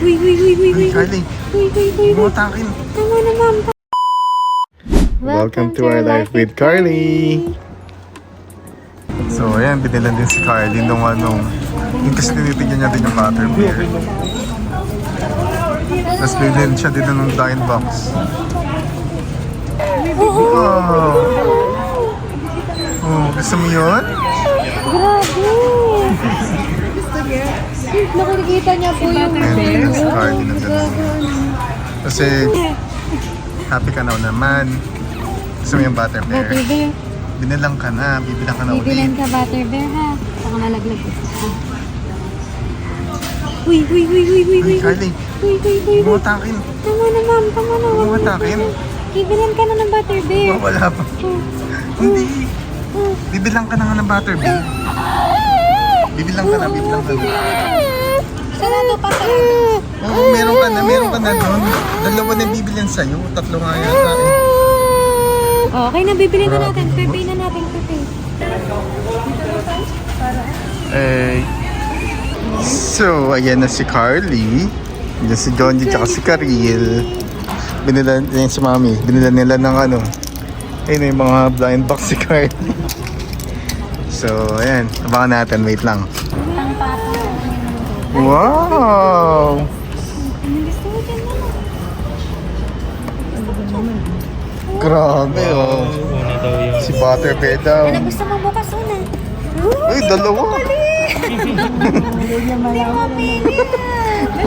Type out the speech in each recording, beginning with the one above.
Uy, Carly. Uy. Mutakin. Tama na, ma'am. Welcome to our life with Carly. So, ayan, binilan din si Carly nung yung kasi tinitigyan niya din yung butterbeer. Tapos bilhin siya din ng dine box. Wow! Oh, gusto mo yun? Grabe. Nakikita niya po yung Ayan, si Carly nandun. Kasi, happy ka na naman. Gusto mo yung butterbeer? Butterbeer. Binilang ka na, bibilang ka na ulit. Bibilan ka butterbeer ha. Saka malaglag. Uy. Uy, Carly. Uy. Mutakin. Tama na, ma'am. Tama na. Mutakin. Bibilan ka na ng butterbeer. Wala pa. Hindi. Bibilang ka na nga ng butterbeer. Bibilang ka na. Sarado pa, sarado. Oo, meron ka na doon. Dalawa na bibilin sa'yo. Tatlo nga yata eh. Okay na, bibili na natin. Pepe na natin, Pepe. So, ayan na si Carly. Ayan si Johnny tsaka si Karil. Binila yan si Mami. Binila nila ng ayun na yung mga blind box si Carly. So, ayan. Abangan natin. Wait lang. Wow! Grabe oh. Si Butterbeer daw. Ano gusto mo bukas una? Uy, dalawa. Hindi mo pili.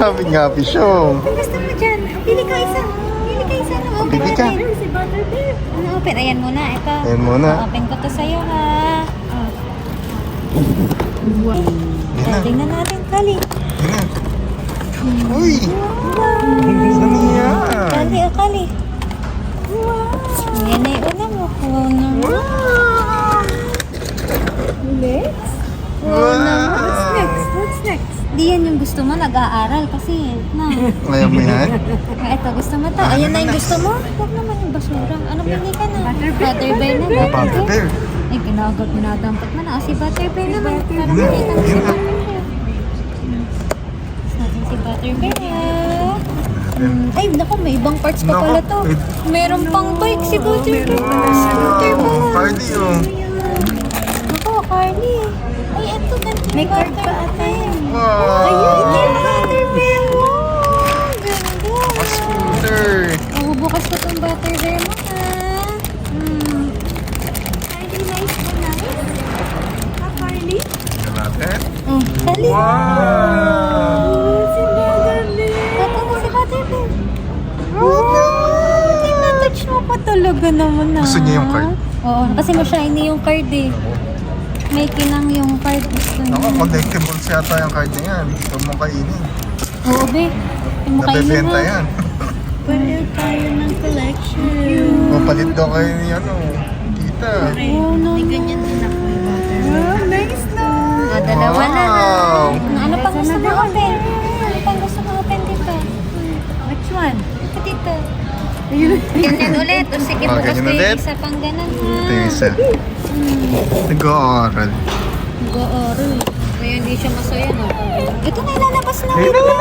Happy siya. Ano gusto mo dyan? Pili ka isa. Ano, open Pili ka. natin. Si Butterbeer. Ano, open? Ayan muna. Ito. Ayan muna. Open ko to sa'yo ha. Ayan na. Tingnan natin, Kali. Ayan na. Uy! Saan yan? Kali. Wow. Yan na yung una mo. Wow naman. Next? What's next? Di yan yung gusto mo, nag-aaral kasi. Ngayon mo yan? Ito, gusto mo to. Ayan na yung gusto mo. Huwag naman yung basura. Ano pili ka na? Butterbeer na. Butterbeer. Ay, ginadampot mo na. Si Butterbeer naman. Parang nakita mo si Butterbeer. Natin si Butterbeer. Ay, naku, may ibang parts pa pala to. Meron pang bike si Butterbeer. Scooter pa. Carly oh. Naku, Carly. Ay, ito ganito. May card pa ate. Wow! Ayun, Butterbeer mo. Ganda. Scooter. Bubukas ko tong Butterbeer mo, ha? Carly, nice mo na. Carly? Tingnan natin. Carly. Wow! Si Butterbeer. Ito na si Butterbeer. Wow! Tinatouch mo pa talaga naman, ha? Gusto niya yung card? Oo, kasi ma-shiny yung card, eh. May kinang yung card. Gusto niya. Ako, collectibles yata yung card na yan. Huwag mo kainin. Oo, be. Nabebenta yan. Pwede tayo ng collection. Papalit daw kayo ni tita. Oh, no. May ganyan din ako yung Butterbeer. Oh, nice na. Dalawa na. Wow. Ano pang gusto mo open? Ano pang gusto mo open dito? Which one? Ito dito. Ganyan ulit. O sige, Oh, bukas ganyan ko yung ulit? isa pang ganun, ha? Ito yung isa. Nag-aaral. Nag-aaral. Kaya hindi siya masaya, no? Ito na, ilalabas na. Ayun na!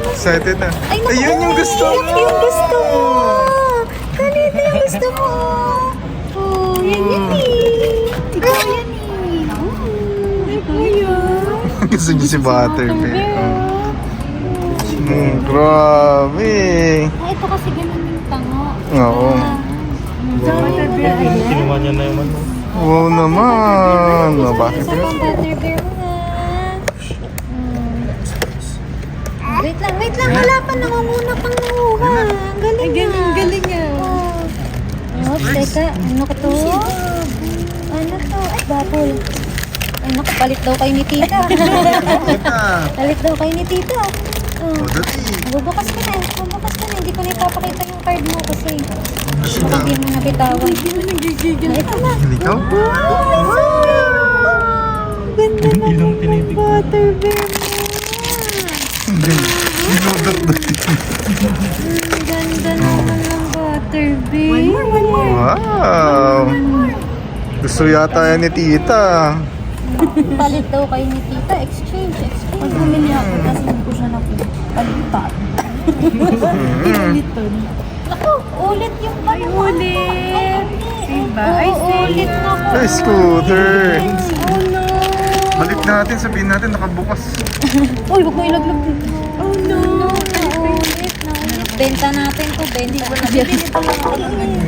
Excited na. Ay, naku, Ayun yung gusto mo! Yan yung gusto mo! Kanina yung gusto mo! Oh, yan eh! Ikaw yan eh! Ikaw yan! Gusto niyo si Butterbeer. Grabe. Ah, ito kasi ganun yung tango. Oo. Kinuha niya na yung ano. Wow naman. Isa Butterbeer. pang Butterbeer mo na. Wait lang. Wala pa. Nangunguna pang nanguha. Ang galing niya. Galing niya. Oops, teka. Ano ko to? Ano to? Ay, bubble. Ay, naku, palit daw kayo ni tita. Palit daw kayo ni tita. O, dali. Bubukas ko na. Hindi ko na ipapakita yung card mo kasi Kasi baka nga. hindi mo nabitawan. Ito na. Ikaw? Ganda naman ng Butterbeer mo. Dinudot-dot. Ganda naman ng Butterbeer. Wow. Gusto yata yan ni tita. Palit daw kayo ni tita. Exchange. Pag bumili ako, tapos hindi ko siya napalipat. Pinalitan. Ako, ulit yung Ay, ulit. Diba? Ay, ulit na ko. Ay, scooter. Oh no. Balik natin, sabihin natin nakabukas. Uy, huwag mo ilaglag dito. Oh no. Ulit na ulit. Benta natin to, benta. Bibili pa lang ako ng ganyan.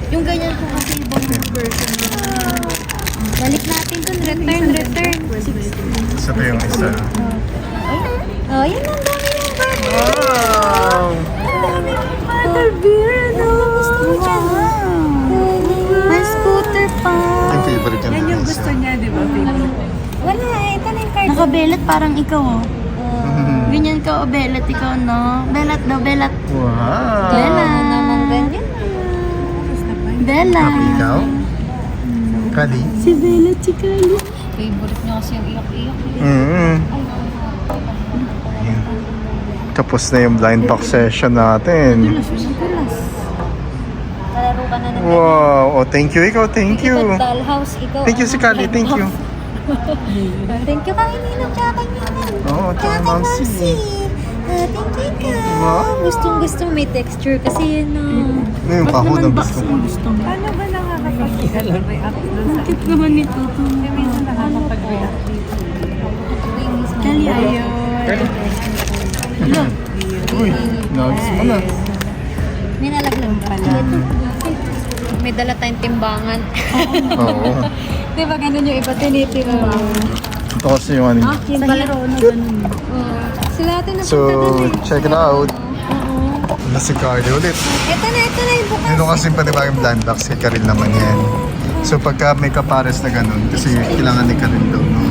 Yung ganyan ko kasi ibang version. Balik natin to, return. Isa pa yung isa. Oh, yun ang dami ng burger. Wow! Mother beer, no? May scooter pa. Yung favorite niya Yan na yung isa. gusto niya, di ba? Favorite. Wala, ito na yung card. Nakabelat parang ikaw, oh. Mhm. Ganyan ka, oh, belat ikaw, no? Belat daw, belat. Wow! Bella. Naman ganyan. Bella. Happy ikaw? Kali? Si Bella, si Kali. Favorite niya kasi yung iyak-iyak. Mm. Tapos na yung blind box session natin. Kalaro ka na ng Wow! Oh, thank you ikaw, thank you. Dollhouse, ikaw. Thank you si Kali, thank you. Thank you kay Ninong tsaka kay Ninang. Oo, tsaka Kay Mamsi. Thank you ka. Wow. Gustong-gusto may texture kasi yun, no. Ano yung kahon ng gusto mo? Gusto mo. Paano ba nakakapag-react doon sa Cute naman nito. Hindi minsan nakakapag-react dito. Kali, ayaw. Uy, nagis mo na. May nalaglag pala. May dala tayong timbangan. Oo. Di ba ganun yung iba tinitimbang? Ito kasi yung ano. Sa hero na ganun. Sila natin na So, check it out. Oo. Wala si Carly ulit. Ito na yung bukas. Meron kasi pa diba yung blind box kay Karil naman yan. So pagka may kapares na ganun, kasi kailangan ni Karil daw, no?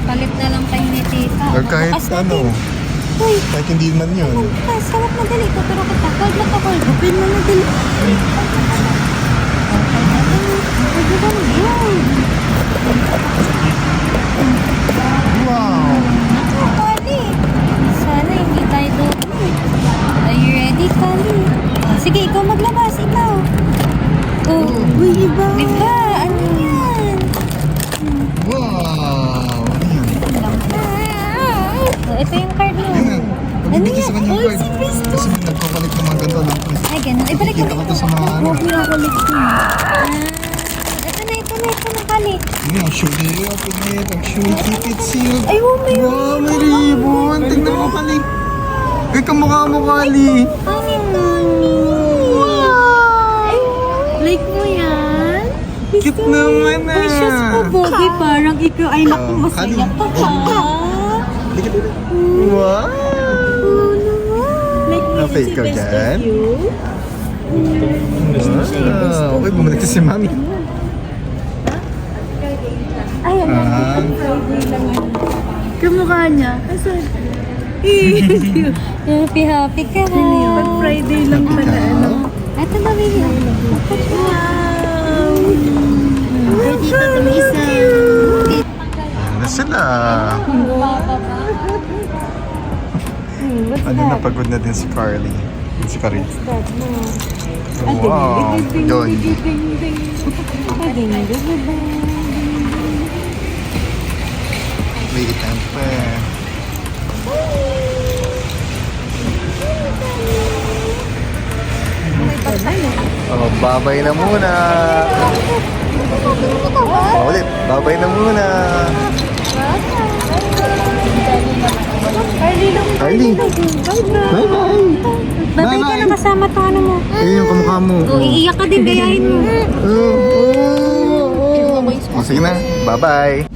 Palit na lang kayo ni tita. Or kahit Bukas na ano, din. Uy, kahit hindi man yun. bukas. Sarap na dali. Tuturo kita. Hold na to, hold. Open mo na dali. Wow! Ako, Kali. Sana hindi tayo doon. Are you ready, Kali? Sige, ikaw maglabas. Ikaw. Oh, Uy, iba. diba? Ano yan? Wow! Ano yan? Oh, ito yung card mo. Yan. Pabibigay sa kanya yung Oy, card. si Cristo. Kasi may nagkukulit ng mga ganito lang. Ay, ganun. Ibalik Kita ko to sa mga ano. Ito na, Kali. Yan, shoe here, pinit, ang shoe, keep it sealed. Ay, oh, may Wow, may ribbon! Tingnan mo, Kali. Ay, kamukha mo, Kali. Kali, Kali. Wow! Like mo yan? Cute naman ah. Precious ko, Bobby. Parang ikaw ay naku, masaya Kali. pa ha. Dikit, dikit. Wow! Like mo Okay, si ikaw best dyan. of you. Wow! Uy, bumalik si Mami. Ay, ano? Ah, Kamukha niya. Asan? Happy ka ha. Pag Friday lang pala. ikaw? Ito na, baby. Wow! Ready pa ito isa. Ayan na sila. Ano, napagod na din si Carly. Si Carly. Wow! Yun. Wait, and pa. Oh, babay na muna. Oh, ulit, babay na muna. Carly. Bye-bye. Babay ka na kasama to ano mo. Ayun yung kamukha mo. Oh, iiyak ka din, gayahin mo. Oh, sige na. Bye-bye.